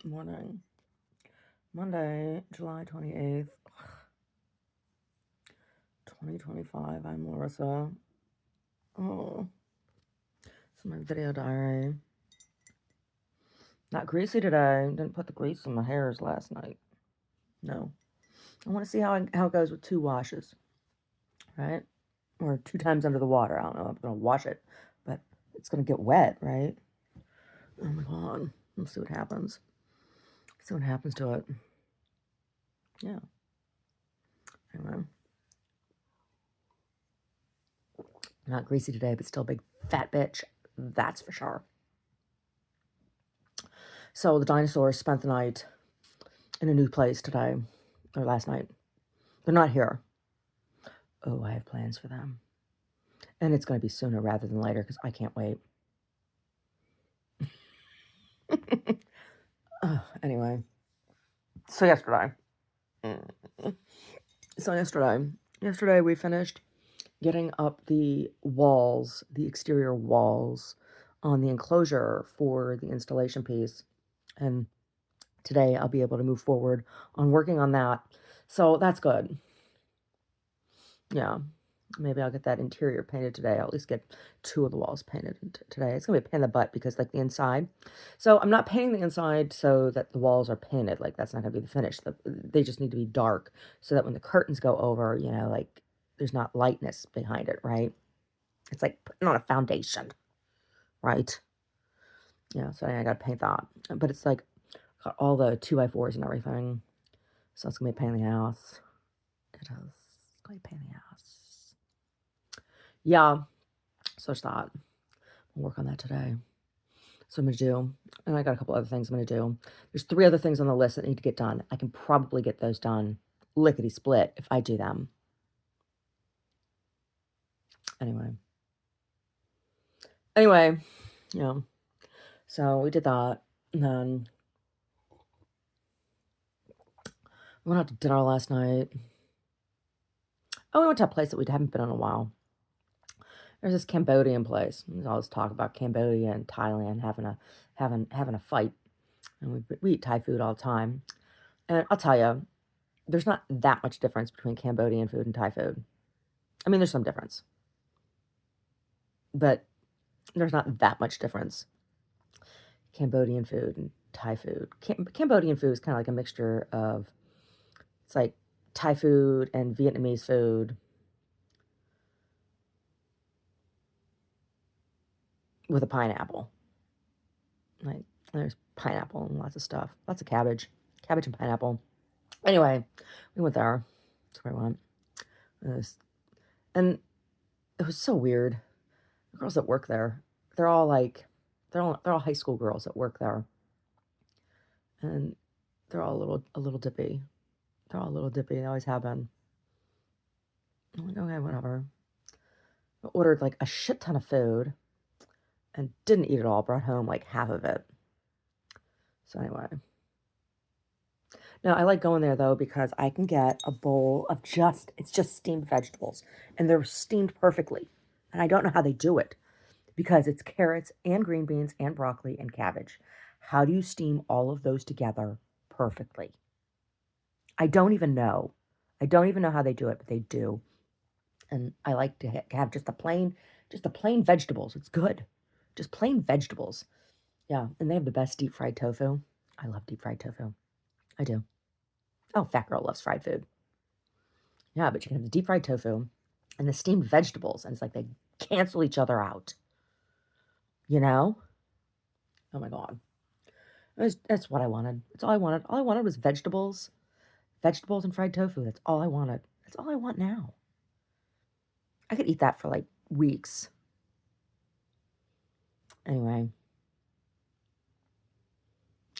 Morning. Monday, July 28th, 2025. I'm Larissa. Oh, it's my video diary. Not greasy today. Didn't put the grease in my hairs last night. No. I want to see how it goes with 2 washes, right? Or 2 times under the water. I don't know if I'm going to wash it, but it's going to get wet, right? Oh my God. Let's see what happens. See what happens to it. Yeah. Anyway. Not greasy today, but still a big fat bitch. That's for sure. So the dinosaurs spent the night in a new place today, or last night. They're not here. Oh, I have plans for them. And it's going to be sooner rather than later because I can't wait. Anyway, so yesterday. Yesterday we finished getting up the walls, the exterior walls on the enclosure for the installation piece. And today I'll be able to move forward on working on that. So that's good. Yeah. Maybe I'll get that interior painted today. I'll at least get 2 of the walls painted today. It's going to be a pain in the butt because, like, the inside. So I'm not painting the inside so that the walls are painted. Like, that's not going to be the finish. They just need to be dark so that when the curtains go over, you know, like, there's not lightness behind it, right? It's like putting on a foundation, right? Yeah, so I got to paint that. But it's like got all the 2x4s and everything. So it's going to be a pain in the ass. It is. It's going to be a pain in the ass. Yeah, so it's that. I'll work on that today. So I'm going to do, and I got a couple other things I'm going to do. There's 3 other things on the list that need to get done. I can probably get those done lickety-split if I do them. Anyway, yeah. So we did that, and then we went out to dinner last night. Oh, we went to a place that we haven't been in a while. There's this Cambodian place. There's all this talk about Cambodia and Thailand having a fight, and we eat Thai food all the time. And I'll tell you, there's not that much difference between Cambodian food and Thai food. I mean, there's some difference, but there's not that much difference. Cambodian food and Thai food. Cambodian food is kind of like a mixture of, it's like Thai food and Vietnamese food with a pineapple. Like, there's pineapple and lots of stuff. Lots of cabbage and pineapple. Anyway, we went there. That's where I went. And it was so weird. The girls that work there, they're all high school girls that work there. And they're all a little dippy. They're all a little dippy. They always have been. I'm like, okay, whatever. I ordered like a shit ton of food and didn't eat it all. Brought home like half of it. So anyway. Now, I like going there, though, because I can get a bowl of it's just steamed vegetables. And they're steamed perfectly. And I don't know how they do it. Because it's carrots and green beans and broccoli and cabbage. How do you steam all of those together perfectly? I don't even know. I don't even know how they do it, but they do. And I like to have just the plain vegetables. It's good. Just plain vegetables. Yeah, and they have the best deep fried tofu. I love deep fried tofu. I do. Oh, fat girl loves fried food. Yeah, but you can have the deep fried tofu and the steamed vegetables, and it's like they cancel each other out. You know? Oh my God. That's what I wanted. That's all I wanted. All I wanted was vegetables and fried tofu. That's all I wanted. That's all I want now. I could eat that for like weeks. Anyway.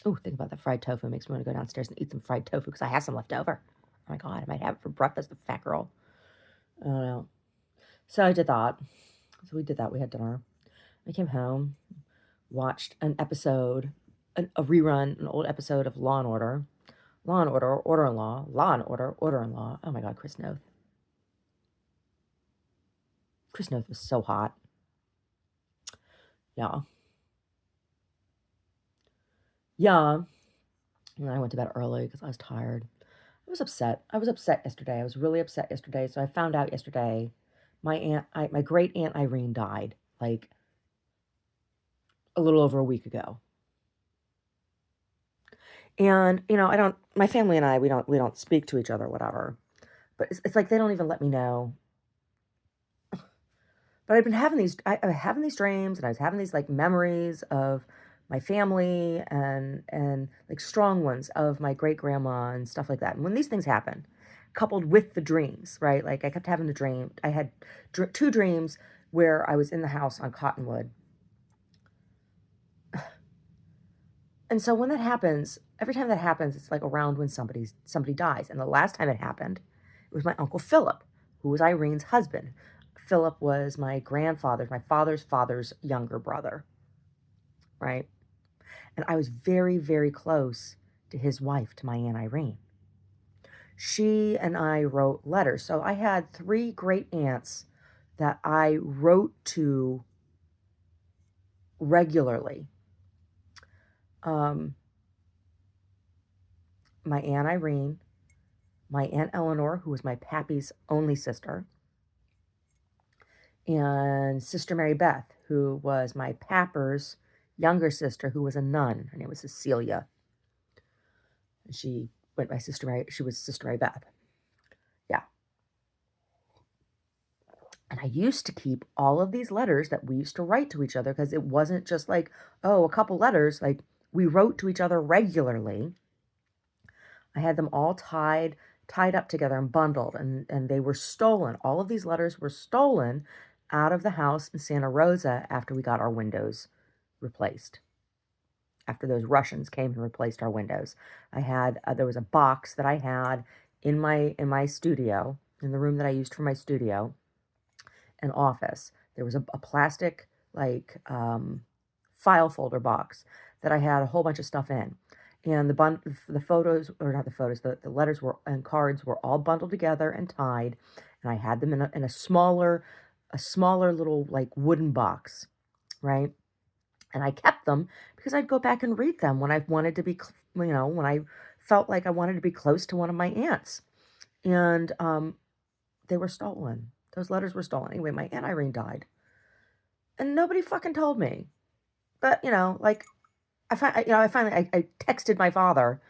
Oh, think about that fried tofu. It makes me want to go downstairs and eat some fried tofu because I have some left over. Oh my God, I might have it for breakfast, the fat girl. I don't know. So I did that. So we did that. We had dinner. I came home, watched an episode, a rerun, an old episode of Law and Order. Law and Order, Order-in-Law, Law and Order, Order-in-Law. Oh my God, Chris Noth. Chris Noth was so hot. Yeah. Yeah. And then I went to bed early because I was tired. I was upset. I was upset yesterday. I was really upset yesterday. So I found out yesterday my great aunt Irene died like a little over a week ago. And my family and I, we don't speak to each other, whatever. But it's like they don't even let me know. But I've been having I'm having these dreams, and I was having these like memories of my family and like strong ones of my great grandma and stuff like that. And when these things happen, coupled with the dreams, right? Like I kept having a dream. I had two dreams where I was in the house on Cottonwood. And so when that happens, every time that happens, it's like around when somebody dies. And the last time it happened, it was my Uncle Philip, who was Irene's husband. Philip was my father's father's younger brother, right? And I was very, very close to his wife, to my Aunt Irene. She and I wrote letters. So I had three great aunts that I wrote to regularly. My Aunt Irene, my Aunt Eleanor, who was my pappy's only sister, and Sister Mary Beth, who was my papper's younger sister, who was a nun. Her name was Cecilia. She went by Sister Mary. She was Sister Mary Beth. Yeah. And I used to keep all of these letters that we used to write to each other, because it wasn't just like, oh, a couple letters. Like, we wrote to each other regularly. I had them all tied up together and bundled, and they were stolen. All of these letters were stolen out of the house in Santa Rosa after we got our windows replaced. After those Russians came and replaced our windows. There was a box that I had in my studio, in the room that I used for my studio and office. There was a plastic like file folder box that I had a whole bunch of stuff in. And the photos, or not the photos, the letters were and cards were all bundled together and tied, and I had them in a smaller little like wooden box, right? And I kept them because I'd go back and read them when I wanted to be, when I felt like I wanted to be close to one of my aunts. And they were stolen. Those letters were stolen. Anyway, my Aunt Irene died, and nobody fucking told me. But like I finally texted my father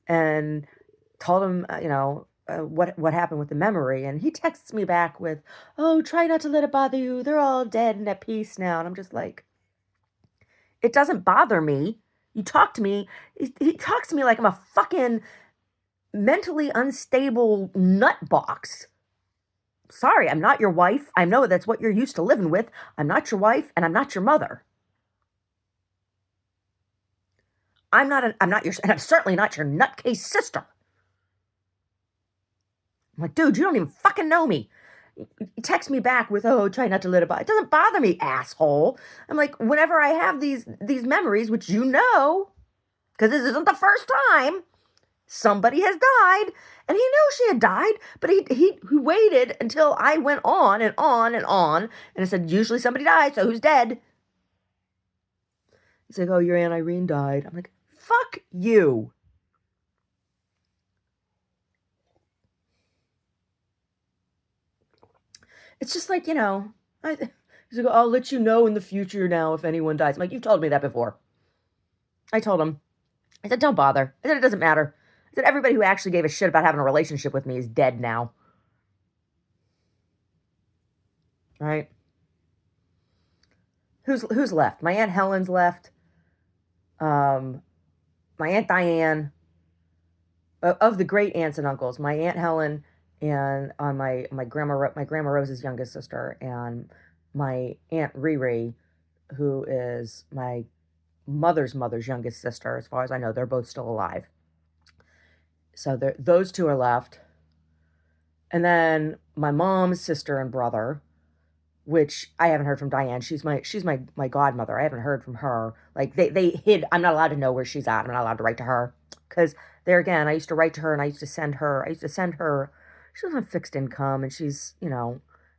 and told him, what happened with the memory, and he texts me back with, "Oh, try not to let it bother you. They're all dead and at peace now." And I'm just like, it doesn't bother me. You talk to me. He talks to me like I'm a fucking mentally unstable nut box. Sorry, I'm not your wife. I know that's what you're used to living with. I'm not your wife, and I'm not your mother. I'm not your, and I'm certainly not your nutcase sister. I'm like, dude, you don't even fucking know me. You text me back with, "Oh, try not to let it bother." It doesn't bother me, asshole. I'm like, whenever I have these memories, which because this isn't the first time, somebody has died, and he knew she had died, but he waited until I went on and on and on, and I said, usually somebody died, so who's dead? He's like, "Oh, your Aunt Irene died." I'm like, fuck you. It's just like, he's like, "I'll let you know in the future now if anyone dies." I'm like, "You've told me that before." I told him. I said, "Don't bother." I said, "It doesn't matter." I said, "Everybody who actually gave a shit about having a relationship with me is dead now." Right? Who's left? My Aunt Helen's left. My Aunt Diane. Of the great aunts and uncles, my Aunt Helen, and on my grandma Rose's youngest sister, and my Aunt Riri, who is my mother's youngest sister. As far as I know, they're both still alive. So those two are left. And then my mom's sister and brother, which I haven't heard from Diane. She's my godmother. I haven't heard from her. Like they hid. I'm not allowed to know where she's at. I'm not allowed to write to her, because there again, I used to write to her, and I used to send her. She doesn't have fixed income, and she's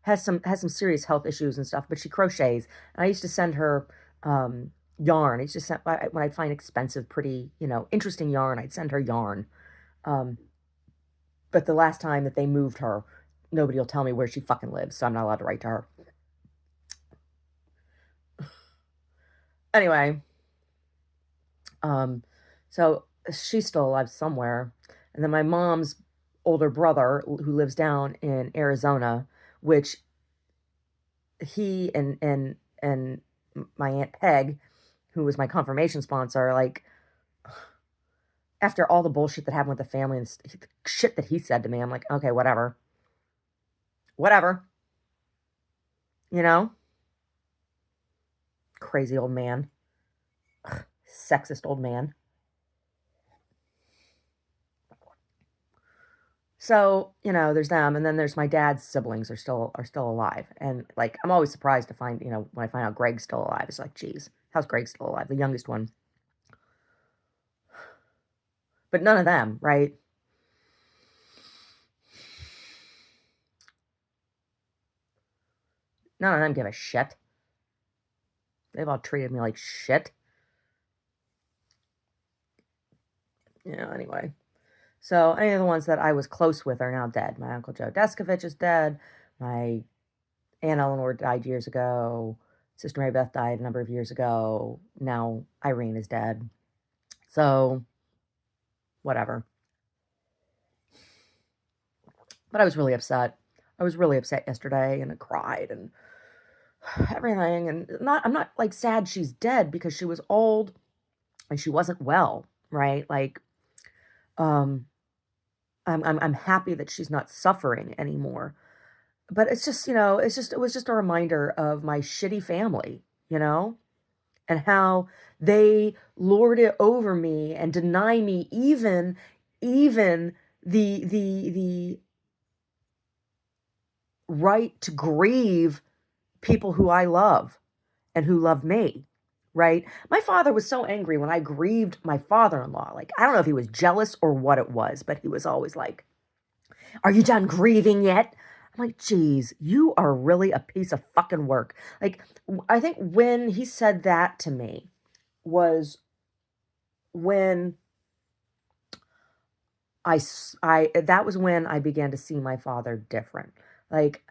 has some serious health issues and stuff, but she crochets. And I used to send her yarn. It's just sent, when I'd find expensive, pretty, interesting yarn, I'd send her yarn. Um, but the last time that they moved her, nobody will tell me where she fucking lives, so I'm not allowed to write to her. Anyway, so she's still alive somewhere. And then my mom's older brother, who lives down in Arizona, which he and my Aunt Peg, who was my confirmation sponsor, like, after all the bullshit that happened with the family and the shit that he said to me, I'm like, okay, whatever. Whatever. You know? Crazy old man. Ugh, sexist old man. So, there's them, and then there's my dad's siblings are still alive. And like, I'm always surprised to find, when I find out Greg's still alive. It's like, geez, how's Greg still alive? The youngest one. But none of them, right? None of them give a shit. They've all treated me like shit. Anyway. So any of the ones that I was close with are now dead. My Uncle Joe Deskovich is dead. My Aunt Eleanor died years ago. Sister Mary Beth died a number of years ago. Now Irene is dead. So, whatever. But I was really upset. I was really upset yesterday, and I cried and everything. And I'm not like sad she's dead, because she was old and she wasn't well, right? Like, I'm happy that she's not suffering anymore. But it's just, it was just a reminder of my shitty family, and how they lord it over me and deny me even the right to grieve people who I love and who love me. Right? My father was so angry when I grieved my father-in-law. Like, I don't know if he was jealous or what it was, but he was always like, "Are you done grieving yet?" I'm like, "Geez, you are really a piece of fucking work." Like, I think when he said that to me was when that was when I began to see my father different. Like,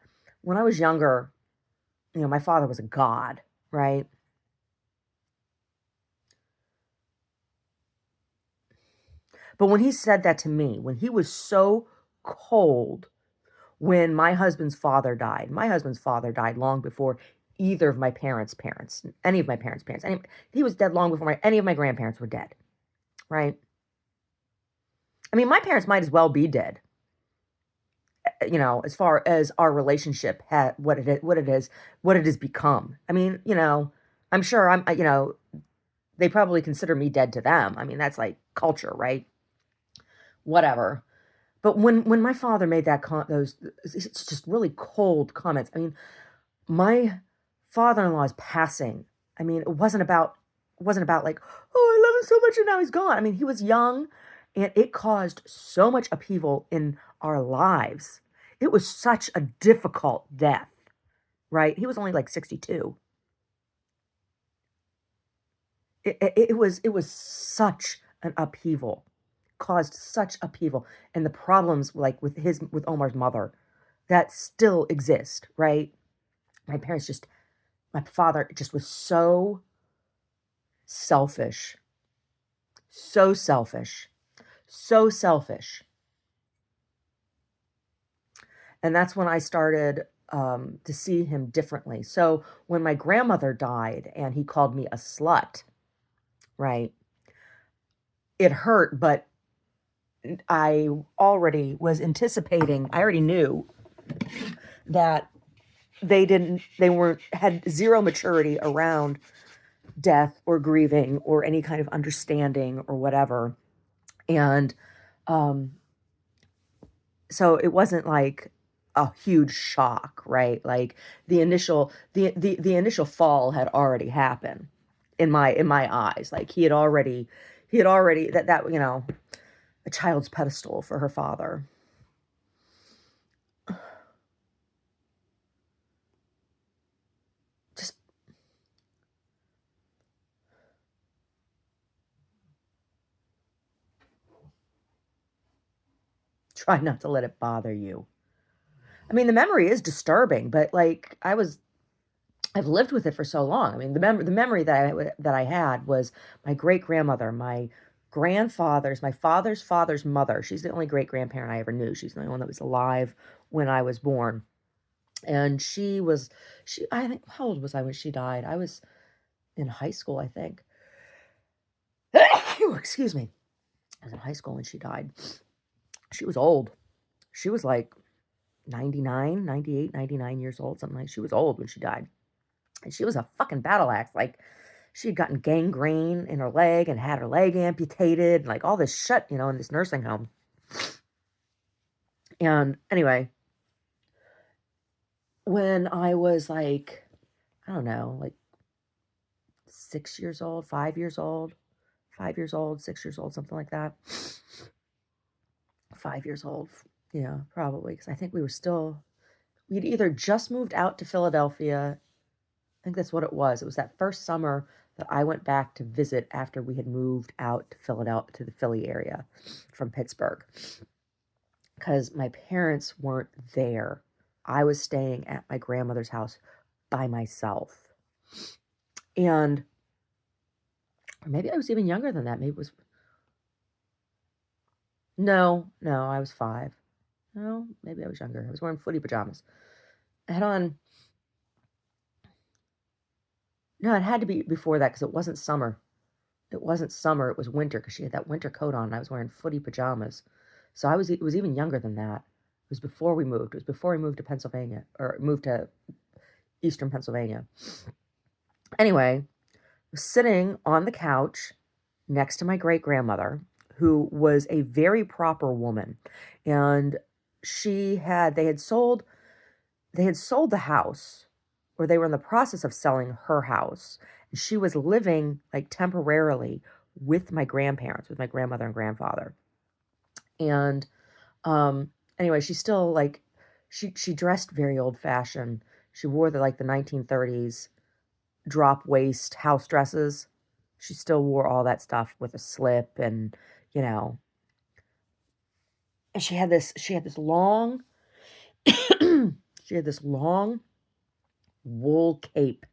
when I was younger, my father was a god, right? But when he said that to me, when he was so cold, when my husband's father died long before either of my parents, any of my parents' parents. He was dead long before any of my grandparents were dead, right? I mean, my parents might as well be dead, as far as our relationship had what it has become. I mean, I'm sure they probably consider me dead to them. I mean, that's like culture, right? Whatever. But when my father made those, it's just really cold comments. I mean, my father-in-law's passing. I mean, it wasn't about like, oh, I love him so much and now he's gone. I mean, he was young, and it caused so much upheaval in our lives. It was such a difficult death, right? He was only like 62. It was such an upheaval, caused such upheaval, and the problems like with Omar's mother that still exist, right? My father just was so selfish, so selfish, so selfish. And that's when I started to see him differently. So when my grandmother died and he called me a slut, right? It hurt, but I already was anticipating, I already knew that had zero maturity around death or grieving or any kind of understanding or whatever. And so it wasn't like a huge shock, right? Like the initial fall had already happened in my eyes. Like he had already that a child's pedestal for her father. Just Try not to let it bother you. I mean, the memory is disturbing, but like I've lived with it for so long. I mean, the memory that I had was my great grandmother, my grandfather's, my father's father's mother. She's the only great grandparent I ever knew. She's the only one that was alive when I was born. And I think, how old was I when she died? I was in high school, I think. Excuse me. I was in high school when she died. She was old. She was like 99, 98, 99 years old, something like. She was old when she died. And she was a fucking battle axe. Like, she had gotten gangrene in her leg and had her leg amputated, and like all this shit, in this nursing home. And anyway, when I was like, I don't know, like 6 years old, 5 years old, 5 years old, 6 years old, something like that. 5 years old, yeah, probably, because I think we'd either just moved out to Philadelphia. I think that's what it was. It was that first summer that I went back to visit after we had moved out to Philadelphia, to the Philly area from Pittsburgh, because my parents weren't there. I was staying at my grandmother's house by myself. And or maybe I was even younger than that. Maybe it was, no, I was 5. No, maybe I was younger. I was wearing footy pajamas. I had on, no, it had to be before that because it wasn't summer. It wasn't summer, it was winter because she had that winter coat on and I was wearing footy pajamas. So it was even younger than that. It was before we moved. It was before we moved to Pennsylvania, or moved to eastern Pennsylvania. Anyway, I was sitting on the couch next to my great grandmother, who was a very proper woman. And they had sold the house, or they were in the process of selling her house. And she was living like temporarily with my grandparents, with my grandmother and grandfather. And anyway, she still like she dressed very old fashioned. She wore the 1930s drop waist house dresses. She still wore all that stuff with a slip and you know and she had this long she had this long wool cape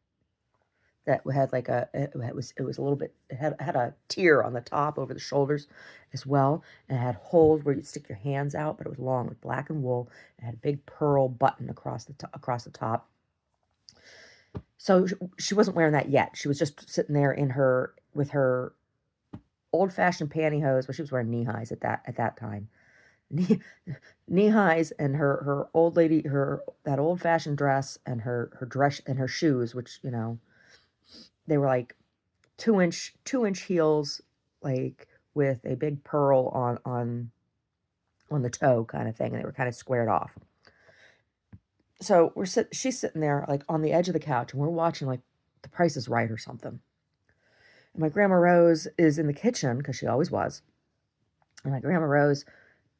that had it was a little bit, it had a tier on the top over the shoulders as well, and it had holes where you'd stick your hands out, but it was long with black and wool. It had a big pearl button across the top. So she wasn't wearing that yet. She was just sitting there with her old-fashioned pantyhose. Well, she was wearing knee highs at that time. Knee highs and her old lady, that old-fashioned dress and her dress and her shoes, which they were like 2-inch heels, like with a big pearl on the toe kind of thing, and they were kind of squared off. So she's sitting there like on the edge of the couch, and we're watching like The Price is Right or something. And my grandma Rose is in the kitchen because she always was. And my grandma Rose,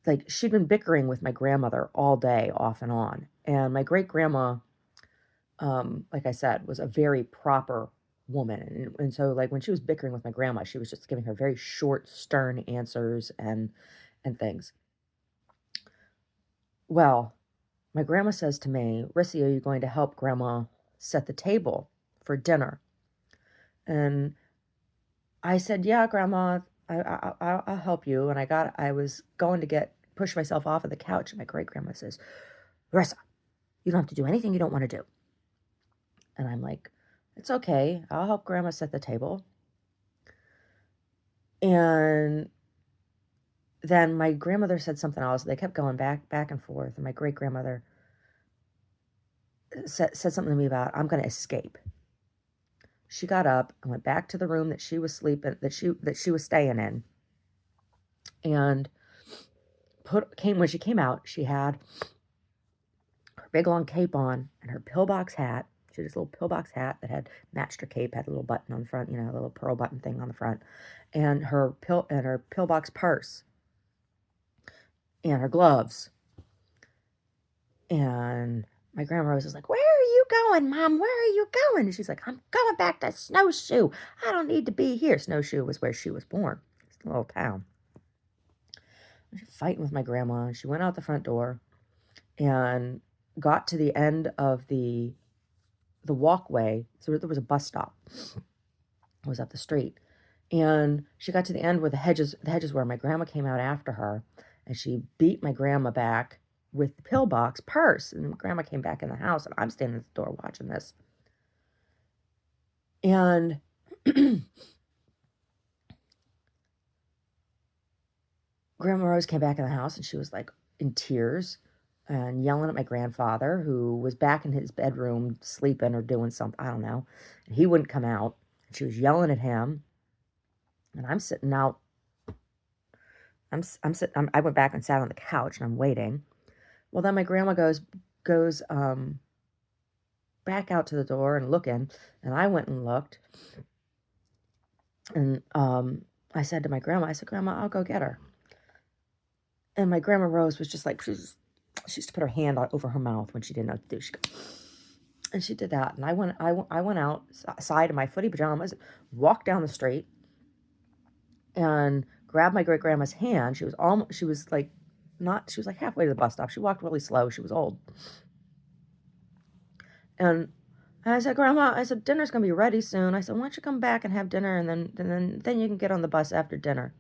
like she'd been bickering with my grandmother all day, off and on. And my great grandma, like I said, was a very proper woman. And so like when she was bickering with my grandma, she was just giving her very short, stern answers and things. Well, my grandma says to me, "Rissy, are you going to help Grandma set the table for dinner?" And I said, "Yeah, Grandma, I'll help you." And I was going to push myself off of the couch, and my great grandma says, "Rissa, you don't have to do anything you don't want to do." And I'm like, "It's okay. I'll help Grandma set the table." And then my grandmother said something else. They kept going back and forth. And my great grandmother said something to me about, "I'm going to escape." She got up and went back to the room that she was sleeping, that she was staying in. And when she came out, she had her big long cape on and her pillbox hat. She had this little pillbox hat that had matched her cape, had a little button on the front, a little pearl button thing on the front, and her pillbox purse, and her gloves. And my grandma was like, "Where are you going, Mom? Where are you going?" And she's like, "I'm going back to Snowshoe. I don't need to be here." Snowshoe was where she was born. It's a little town. fighting with my grandma. She went out the front door and got to the end of the walkway. So there was a bus stop. It was up the street. And she got to the end where the hedges were. My grandma came out after her, and she beat my grandma back with the pillbox purse. And my grandma came back in the house, and I'm standing at the door watching this. And Grandma Rose came back in the house, and she was like in tears and yelling at my grandfather, who was back in his bedroom sleeping or doing something, I don't know. And he wouldn't come out. And she was yelling at him. And I'm sitting out. I went back and sat on the couch, and I'm waiting. Well, then my grandma goes back out to the door and looking, and I went and looked. And I said to my grandma, I said, Grandma, I'll go get her. And my grandma Rose was just like, she used to put her hand over her mouth when she didn't know what to do. And she did that. And I went outside in my footy pajamas, walked down the street, and grabbed my great grandma's hand. She was like halfway to the bus stop. She walked really slow. She was old. And I said, Grandma, dinner's gonna be ready soon. I said, why don't you come back and have dinner, and then you can get on the bus after dinner.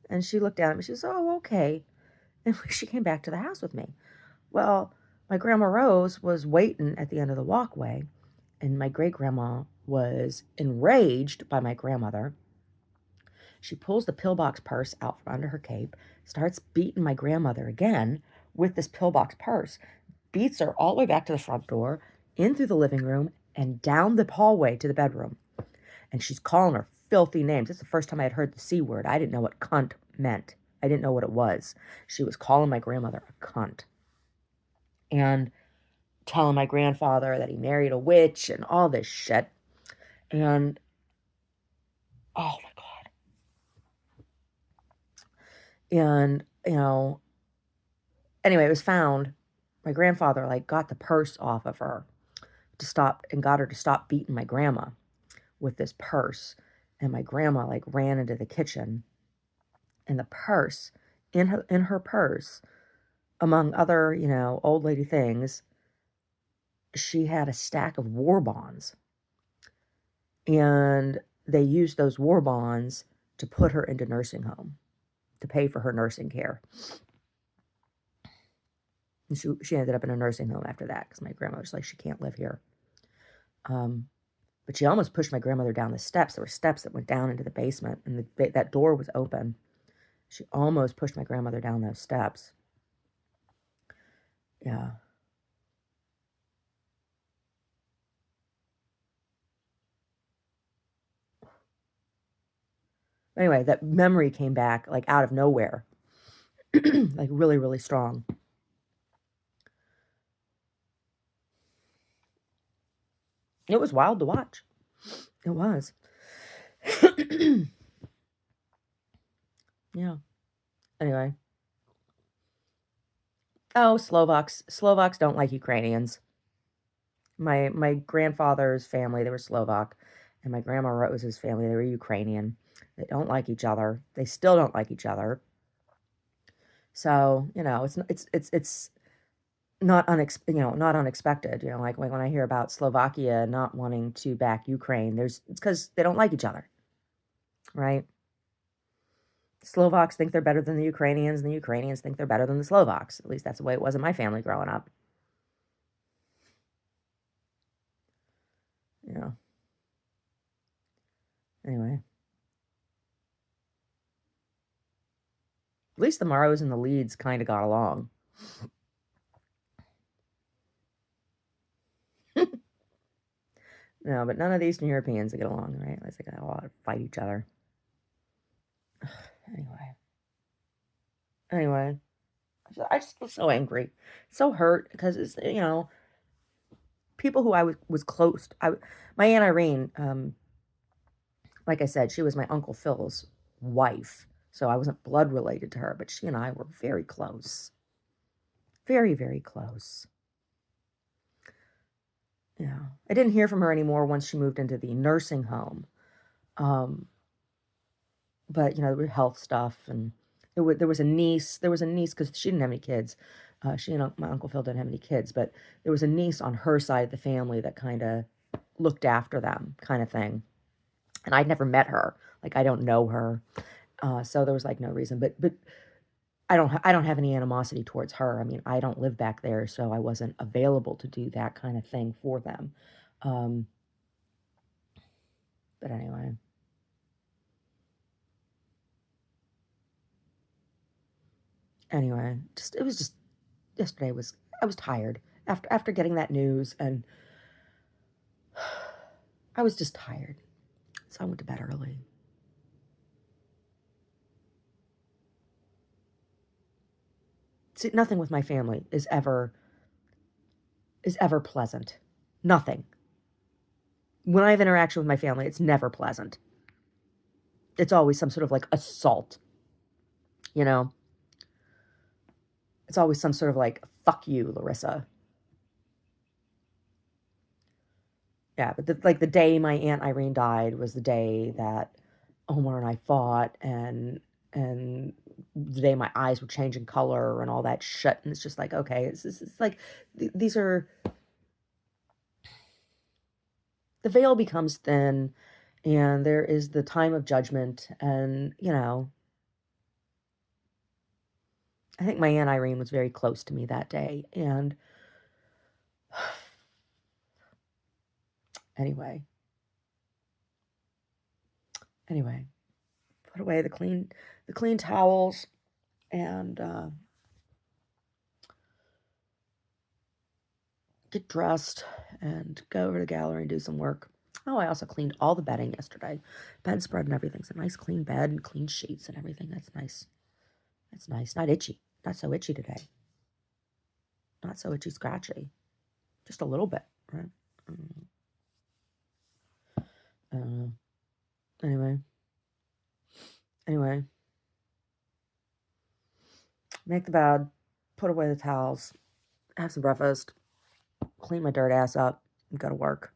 And she looked at me. She said, oh, okay. And she came back to the house with me. Well, my Grandma Rose was waiting at the end of the walkway, and my great-grandma was enraged by my grandmother. She pulls the pillbox purse out from under her cape, starts beating my grandmother again with this pillbox purse, beats her all the way back to the front door, in through the living room, and down the hallway to the bedroom. And she's calling her filthy names. This is the first time I had heard the C word. I didn't know what cunt meant. I didn't know what it was. She was calling my grandmother a cunt. And telling my grandfather that he married a witch and all this shit. And, oh my God. And, anyway, it was found. My grandfather, got the purse off of her and got her to stop beating my grandma with this purse. And my grandma, ran into the kitchen. And the purse, in her purse, among other, old lady things, she had a stack of war bonds. And they used those war bonds to put her into nursing home, to pay for her nursing care. And she ended up in a nursing home after that, because my grandma was like, she can't live here. But she almost pushed my grandmother down the steps. There were steps that went down into the basement, and that door was open. She almost pushed my grandmother down those steps. Yeah. Anyway, that memory came back, out of nowhere. Really, really strong. It was wild to watch. It was. Yeah. Anyway. Oh, Slovaks. Slovaks don't like Ukrainians. My grandfather's family, they were Slovak, and my grandma Rose's family, they were Ukrainian. They don't like each other. They still don't like each other. So, it's not unexpected. Like when I hear about Slovakia not wanting to back Ukraine, it's because they don't like each other, right? Slovaks think they're better than the Ukrainians, and the Ukrainians think they're better than the Slovaks. At least that's the way it was in my family growing up. Yeah. Anyway. At least the Morrows and the Leeds kind of got along. No, but none of the Eastern Europeans get along, right? At least they all fight each other. Anyway, I just feel so angry, so hurt, because it's, people who I was close to. My Aunt Irene, like I said, she was my Uncle Phil's wife, so I wasn't blood related to her, but she and I were very close. Very, very close. Yeah. I didn't hear from her anymore once she moved into the nursing home. But, there were health stuff, and There was a niece. There was a niece because she didn't have any kids. She and my Uncle Phil didn't have any kids, but there was a niece on her side of the family that kind of looked after them, kind of thing. And I'd never met her. Like I don't know her, so there was like no reason. But I don't have any animosity towards her. I mean, I don't live back there, so I wasn't available to do that kind of thing for them. Um, but anyway. Anyway, just it was just yesterday was I was tired after getting that news, and I was just tired. So I went to bed early. See, nothing with my family is ever pleasant. Nothing. When I have interaction with my family, it's never pleasant. It's always some sort of like assault, you know? It's always some sort of like, fuck you, Larissa. Yeah, but like the day my Aunt Irene died was the day that Omar and I fought, and the day my eyes were changing color and all that shit. And it's just like, okay, it's like these are the veil becomes thin, and there is the time of judgment, and I think my Aunt Irene was very close to me that day, and anyway, anyway, put away the clean towels, and get dressed and go over to the gallery and do some work. Oh, I also cleaned all the bedding yesterday. Bedspread and everything's a nice clean bed and clean sheets and everything. That's nice. That's nice. Not itchy. Not so itchy today. Not so itchy scratchy. Just a little bit, right? Uh, anyway. Anyway. Make the bed. Put away the towels. Have some breakfast. Clean my dirt ass up. And go to work.